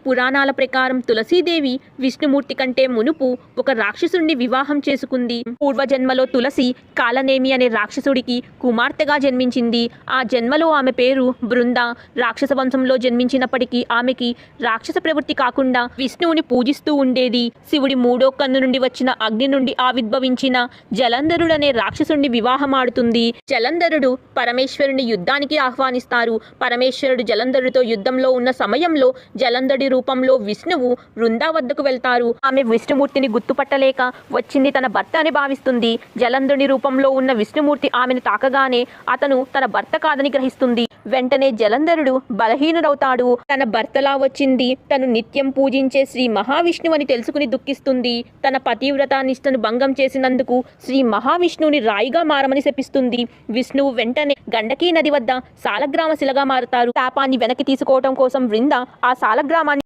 పురాణాల ప్రకారం తులసీదేవి విష్ణుమూర్తి కంటే మునుపు ఒక రాక్షసుడిని వివాహం చేసుకుంది. పూర్వజన్మలో తులసి కాలనేమి అనే రాక్షసుడికి కుమార్తెగా జన్మించింది. ఆ జన్మలో ఆమె పేరు బృంద. రాక్షస వంశంలో జన్మించినప్పటికీ ఆమెకి రాక్షస ప్రవృత్తి కాకుండా విష్ణువుని పూజిస్తూ ఉండేది. శివుడి మూడో కన్ను నుండి వచ్చిన అగ్ని నుండి ఆవిర్భవించిన జలంధరుడు అనే రాక్షసుడిని వివాహమాడుతుంది. జలంధరుడు పరమేశ్వరుని యుద్ధానికి ఆహ్వానిస్తారు. పరమేశ్వరుడు జలంధరుడితో యుద్ధంలో ఉన్న సమయంలో జలంధరుడి రూపంలో విష్ణువు బృందా వద్దకు వెళ్తారు. ఆమె విష్ణుమూర్తిని గుర్తుపట్టలేక వచ్చింది తన భర్త అని భావిస్తుంది. జలంధరుడి రూపంలో ఉన్న విష్ణుమూర్తి ఆమెను తాకగానే అతను తన భర్త కాదని గ్రహిస్తుంది. వెంటనే జలంధరుడు బలహీనుడవుతాడు. తన భర్తలా వచ్చింది తను నిత్యం పూజించే శ్రీ మహావిష్ణువు అని తెలుసుకుని దుఃఖిస్తుంది. తన పతివ్రత నిష్టను భంగం చేసినందుకు శ్రీ మహావిష్ణువుని రాయిగా మారమని శపిస్తుంది. విష్ణువు వెంటనే గండకీ నది వద్ద సాలగ్రామ శిలగా మారుతారు. శాపాన్ని వెనక్కి తీసుకోవటం కోసం బృంద ఆ సాలగ్రామాన్ని